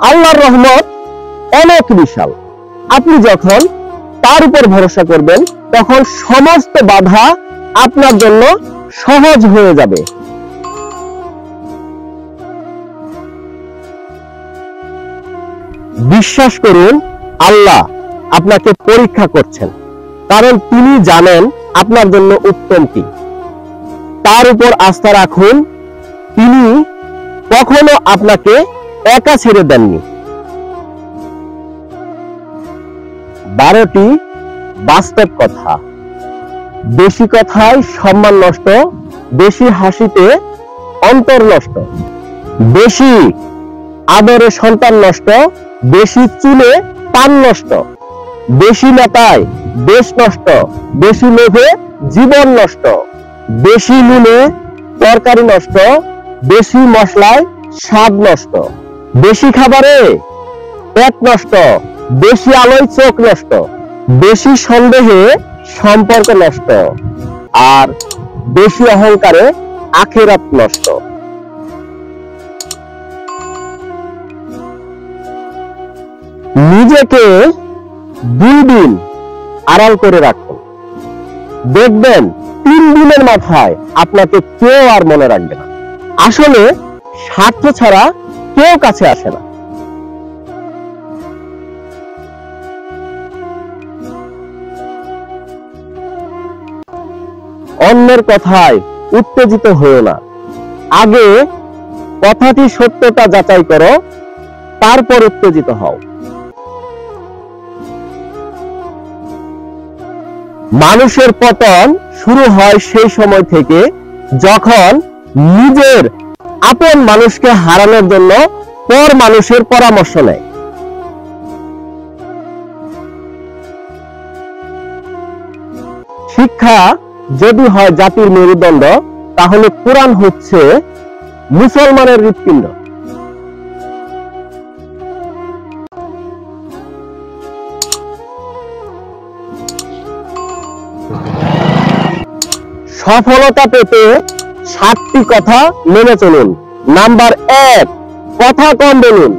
আল্লাহর রহমত অনেক বিশাল। আপনি যখন তার উপর ভরসা করবেন তখন সমস্ত বাধা আপনার জন্য সহজ হয়ে যাবে। বিশ্বাস করুন, আল্লাহ আপনাকে পরীক্ষা করছেন, কারণ তিনি জানেন আপনার জন্য উত্তম কি। তার উপর আস্থা রাখুন, তিনি কখনো আপনাকে একা ছেড়ে দেননি। 12টি বাস্তব কথা। বেশি কথায় সম্মান নষ্ট, বেশি হাসিতে অন্তর নষ্ট, বেশি আদরে সন্তান নষ্ট, বেশি চুলে পান নষ্ট, বেশি নেতায় দেশ নষ্ট, বেশি লোভে জীবন নষ্ট, বেশি নুনে তরকারি নষ্ট, বেশি মশলায় স্বাদ নষ্ট, বেশি খাবারে পেট নষ্ট, বেশি আলোয় চোখ নষ্ট, বেশি সন্দেহে সম্পর্ক নষ্ট, আর বেশি অহংকারে আখিরাত নষ্ট। নিজেকে 2 দিন আড়াল করে রাখুন, দেখবেন 3 দিনের মাথায় আপনাকে কেউ আর মনে রাখবে না। আসলে স্বার্থ ছাড়া কেউ কাছে আসে না। অন্যের কথায় উত্তেজিত হও না, আগে কথাটি সত্যতা যাচাই করো, তারপর উত্তেজিত হও। মানুষের পতন শুরু হয় সেই সময় থেকে যখন নিজের আপন মানুষকে হারানোর জন্য পর মানুষের পরামর্শ নেয়। শিক্ষা যদি হয় জাতির মেরুদণ্ড, তাহলে কোরআন হচ্ছে মুসলমানের হৃৎপিণ্ড। সফলতা পেতে 7টি কথা মেনে চলুন। নাম্বার 1, কথা কম বলুন।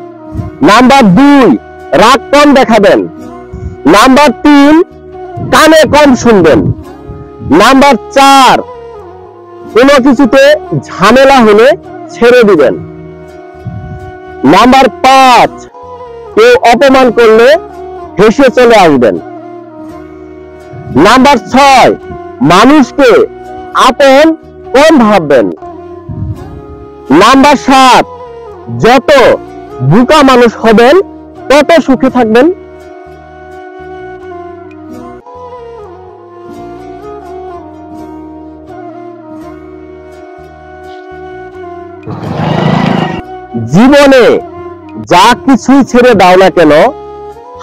নাম্বার 2, রাগ কম দেখাবেন। নাম্বার 3, কানে কম শুনবেন। নাম্বার 4, কোনো কিছুতে ঝামেলা হলে ছেড়ে দিবেন। নাম্বার 5, কেউ অপমান করলে হেসে চলে আসবেন। নাম্বার 6, মানুষকে আপন কম ভাববেন। নাম্বার 7, যত বোকা মানুষ হবেন তত সুখে থাকবেন। জীবনে যা কিছুই ছেড়ে দাও না কেন,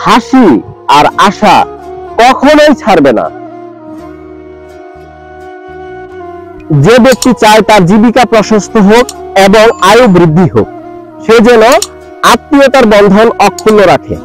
হাসি আর আশা কখনোই ছাড়বে না। যে ব্যক্তি চায় তার জীবিকা প্রশস্ত হোক এবং আয়ু বৃদ্ধি হোক, সে যেন আত্মীয়তার বন্ধন অক্ষুণ্ণ রাখে।